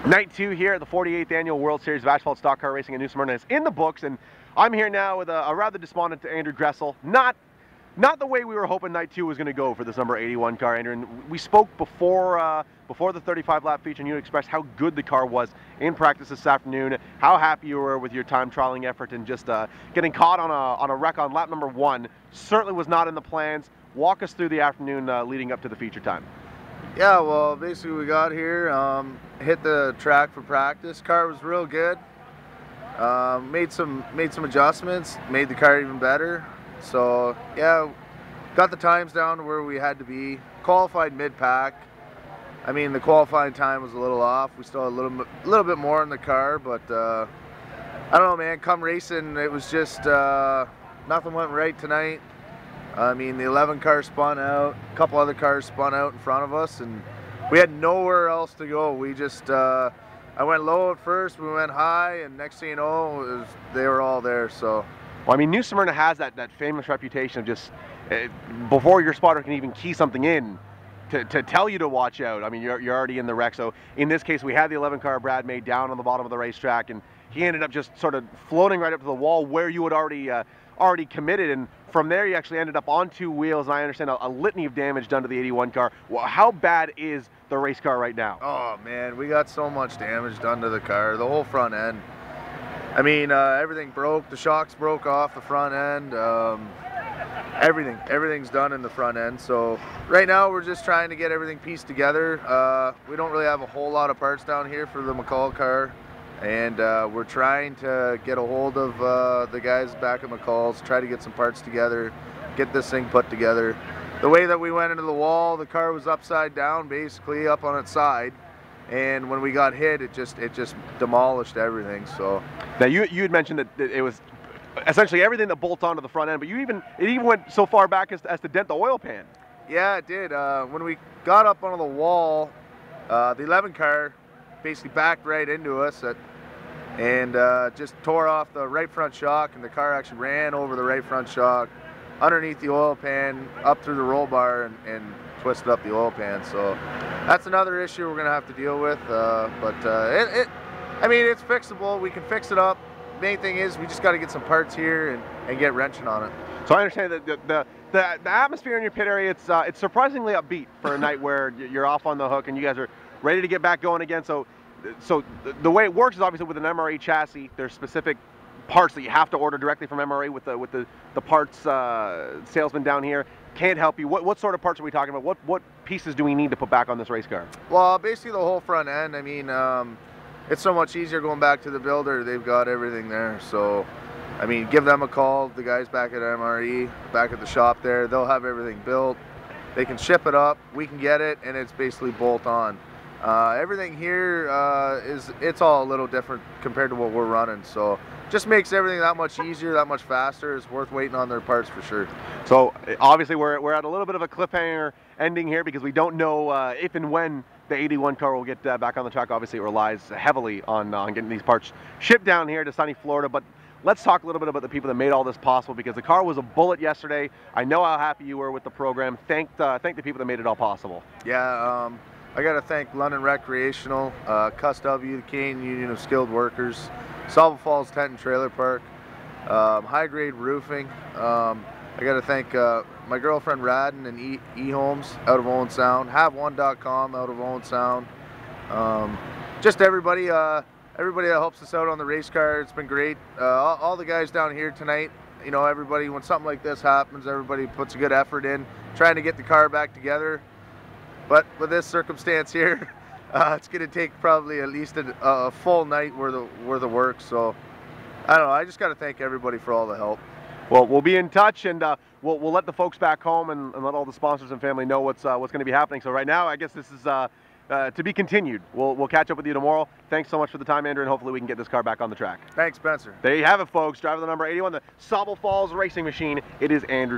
Night 2 here at the 48th Annual World Series of Asphalt Stock Car Racing in New Smyrna is in the books, and I'm here now with a rather despondent Andrew Gresel. Not the way we were hoping Night 2 was going to go for this number 81 car, Andrew. And we spoke before the 35-lap feature, and you expressed how good the car was in practice this afternoon, how happy you were with your time trialing effort, and just getting caught on a wreck on lap number 1 certainly was not in the plans. Walk us through the afternoon leading up to the feature time. Yeah, well, basically we got here, hit the track for practice. Car was real good. Made some adjustments, made the car even better. So yeah, got the times down to where we had to be. Qualified mid-pack. I mean, the qualifying time was a little off. We still had a little bit more in the car, but I don't know, man. Come racing, it was just nothing went right tonight. I mean, the 11 car spun out, a couple other cars spun out in front of us, and we had nowhere else to go. We just, I went low at first, we went high, and next thing you know, they were all there, so. Well, I mean, New Smyrna has that famous reputation of just, before your spotter can even key something in, to tell you to watch out. I mean, you're already in the wreck. So in this case, we had the 11 car Brad made down on the bottom of the racetrack, and he ended up just sort of floating right up to the wall where you had already committed, and from there you actually ended up on 2 wheels, and I understand a litany of damage done to the 81 car. Well, how bad is the race car right now? Oh man, we got so much damage done to the car, the whole front end. I mean, everything broke, the shocks broke off the front end, everything's done in the front end. So right now we're just trying to get everything pieced together. We don't really have a whole lot of parts down here for the McCall car, and we're trying to get a hold of the guys back at McCall's, try to get some parts together, get this thing put together. The way that we went into the wall, the car was upside down, basically up on its side, and when we got hit, it just demolished everything. So now you had mentioned that it was essentially everything that bolts onto the front end, but it even went so far back as to dent the oil pan. Yeah, it did. When we got up onto the wall, the 11 car basically backed right into us and just tore off the right front shock, and the car actually ran over the right front shock, underneath the oil pan, up through the roll bar, and twisted up the oil pan. So that's another issue we're gonna have to deal with. I mean, it's fixable. We can fix it up. Main thing is we just got to get some parts here and get wrenching on it. So I understand that the atmosphere in your pit area, it's surprisingly upbeat for a night where you're off on the hook and you guys are ready to get back going again. So the way it works is obviously with an MRE chassis, there's specific parts that you have to order directly from MRE with the parts salesman down here can't help you. What sort of parts are we talking about? What pieces do we need to put back on this race car? Well, basically the whole front end. I mean, it's so much easier going back to the builder. They've got everything there. So, I mean, give them a call. The guys back at MRE, back at the shop there, they'll have everything built. They can ship it up. We can get it, and it's basically bolt on. Everything here it's all a little different compared to what we're running. So, just makes everything that much easier, that much faster. It's worth waiting on their parts for sure. So, obviously, we're at a little bit of a cliffhanger ending here because we don't know if and when the 81 car will get back on the track. Obviously, it relies heavily on getting these parts shipped down here to sunny Florida. But let's talk a little bit about the people that made all this possible, because the car was a bullet yesterday. I know how happy you were with the program. Thank the people that made it all possible. Yeah, I got to thank London Recreational, CUSW, the Canadian Union of Skilled Workers, Salvo Falls Tent and Trailer Park, High Grade Roofing. I got to thank my girlfriend Radden and E-Homes out of Owen Sound, Have1.com out of Owen Sound. Just everybody that helps us out on the race car. It's been great. All the guys down here tonight, you know, everybody, when something like this happens, everybody puts a good effort in trying to get the car back together. But with this circumstance here, it's going to take probably at least a full night worth of work. So I don't know. I just got to thank everybody for all the help. Well, we'll be in touch, and we'll let the folks back home and let all the sponsors and family know what's going to be happening. So right now, I guess this is to be continued. We'll catch up with you tomorrow. Thanks so much for the time, Andrew, and hopefully we can get this car back on the track. Thanks, Spencer. There you have it, folks. Driver the number 81, the Salvo Falls Racing Machine. It is Andrew.